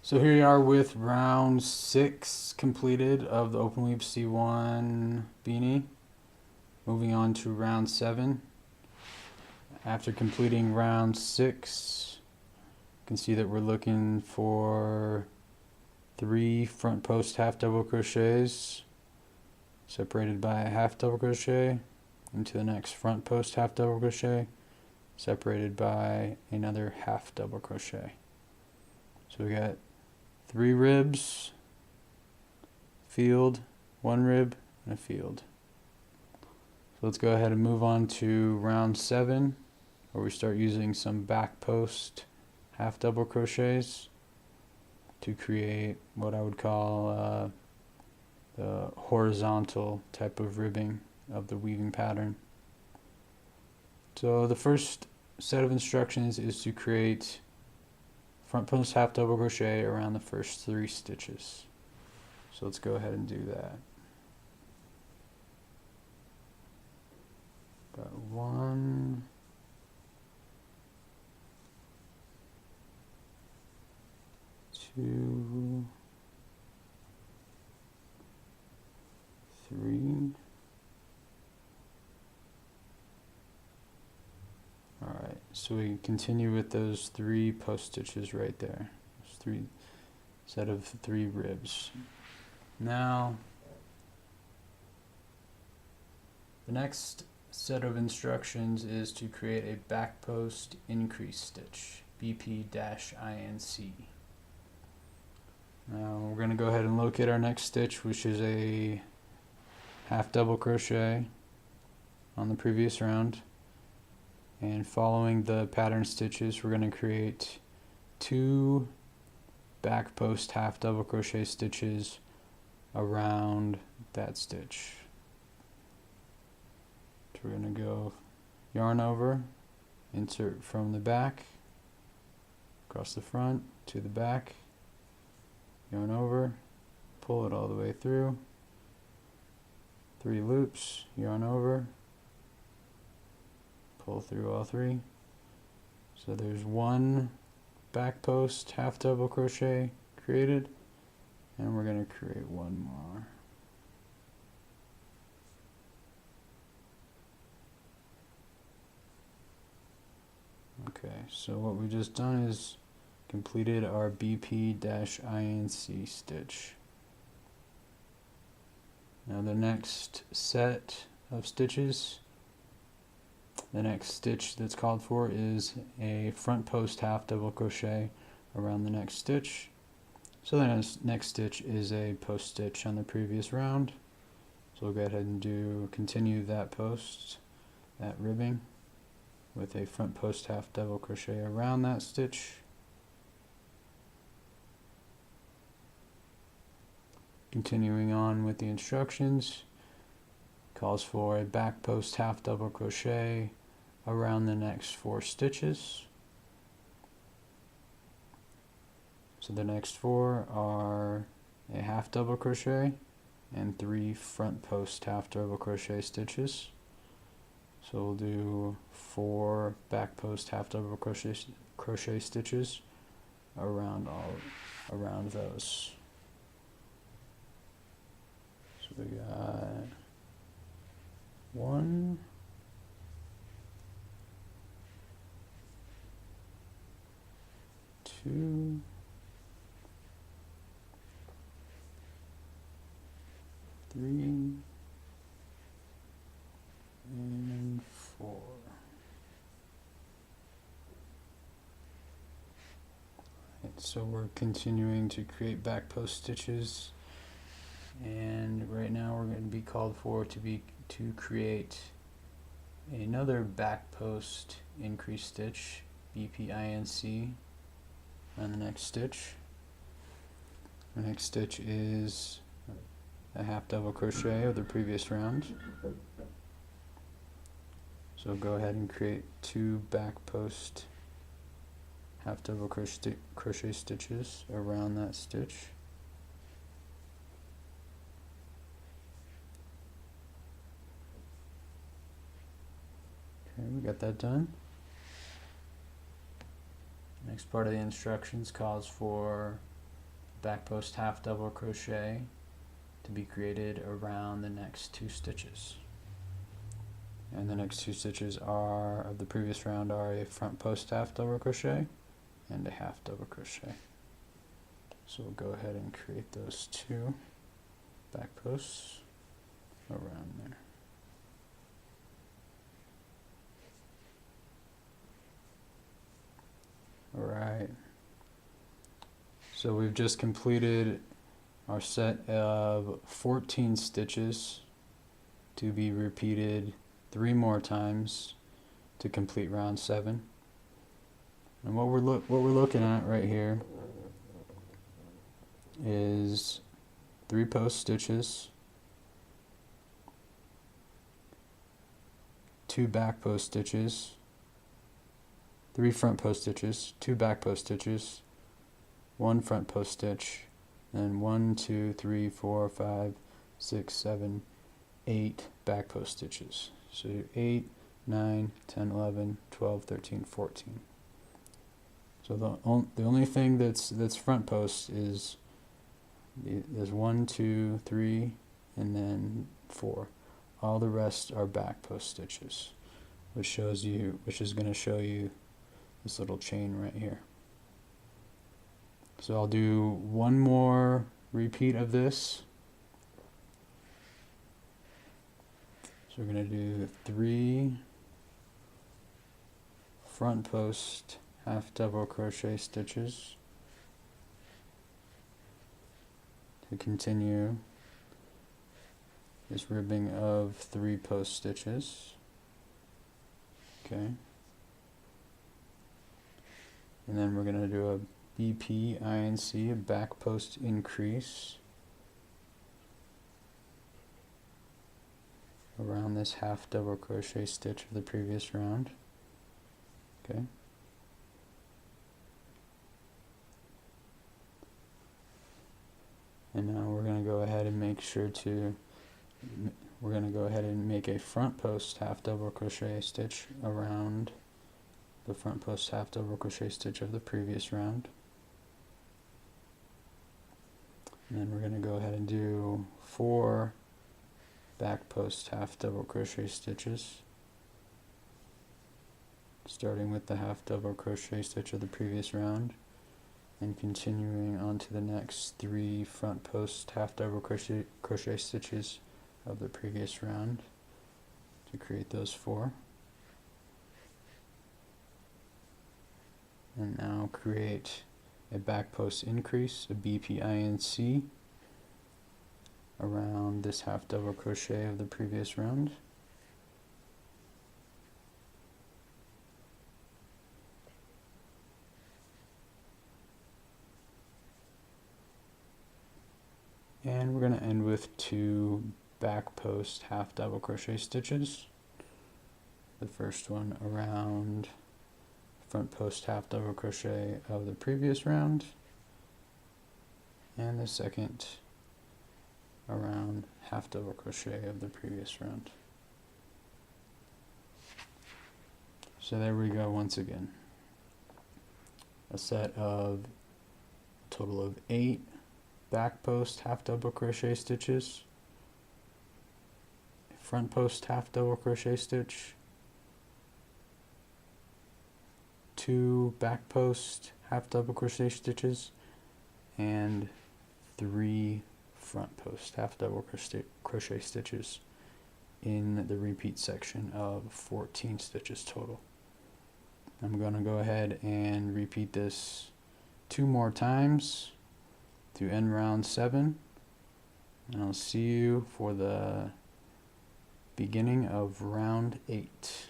So here we are with round 6 completed of the OpenWeave C1 beanie. Moving on to round 7. After completing round 6, you can see that we're looking for 3 front post half double crochets separated by a half double crochet into the next front post half double crochet separated by another half double crochet. So we got 3 ribs, field, 1 rib, and a field. So let's go ahead and move on to round 7, where we start using some back post half double crochets to create what I would call the horizontal type of ribbing of the weaving pattern. So the first set of instructions is to create front post half double crochet around the first 3 stitches. So let's go ahead and do that. Got 1, 2, 3. Alright, so we continue with those 3 post stitches right there. Those set of 3 ribs. Now, the next set of instructions is to create a back post increase stitch, BP-INC. Now we're going to go ahead and locate our next stitch, which is a half double crochet on the previous round. And following the pattern stitches, we're going to create 2 back post half double crochet stitches around that stitch. So we're going to go yarn over, insert from the back, across the front to the back, yarn over, pull it all the way through, 3 loops, yarn over, pull through all 3. So there's 1 back post half double crochet created, and we're going to create 1 more. Okay, so what we've just done is completed our BP-INC stitch. Now the next set of stitches, the next stitch that's called for is a front post half double crochet around the next stitch. So the next stitch is a post stitch on the previous round. So we'll go ahead and continue that post, that ribbing, with a front post half double crochet around that stitch. Continuing on with the instructions, calls for a back post half double crochet around the next 4 stitches. So the next 4 are a half double crochet and 3 front post half double crochet stitches. So we'll do 4 back post half double crochet stitches around those. So we got 1, 2, 3, and 4. So we're continuing to create back post stitches, and right now we're going to be called for to create another back post increase stitch, BP-INC, on the next stitch. The next stitch is a half double crochet of the previous round. So go ahead and create 2 back post half double crochet stitches around that stitch. Okay, we got that done. Next part of the instructions calls for back post half double crochet to be created around the next 2 stitches. And the next 2 stitches are of the previous round are a front post half double crochet and a half double crochet. So we'll go ahead and create those 2 back posts around there. Alright, so we've just completed our set of 14 stitches to be repeated 3 more times to complete round 7. And what we're looking at right here is 3 post stitches, 2 back post stitches, 3 front post stitches, 2 back post stitches, 1 front post stitch, and 1, 2, 3, 4, 5, 6, 7, 8 back post stitches. So 8, 9, 10, 11, 12, 13, 14. So the only thing that's front post is there's 1, 2, 3, and then 4. All the rest are back post stitches, which is going to show you this little chain right here. So I'll do one more repeat of this. So we're going to do 3 front post half double crochet stitches to continue this ribbing of 3 post stitches. Okay. And then we're going to do a BP INC, a back post increase around this half double crochet stitch of the previous round. Okay. And now we're going to go ahead and make make a front post half double crochet stitch around the front post half double crochet stitch of the previous round. And then we're going to go ahead and do 4 back post half double crochet stitches, starting with the half double crochet stitch of the previous round and continuing on to the next 3 front post half double crochet stitches of the previous round to create those 4. And now create a back post increase, a BP INC, around this half double crochet of the previous round. And we're going to end with 2 back post half double crochet stitches. The first one around front post half double crochet of the previous round, and the second around half double crochet of the previous round. So there we go once again. A set of a total of 8 back post half double crochet stitches, front post half double crochet stitch, 2 back post half double crochet stitches, and 3 front post half double crochet stitches in the repeat section of 14 stitches total. I'm going to go ahead and repeat this 2 more times to end round 7, and I'll see you for the beginning of round 8.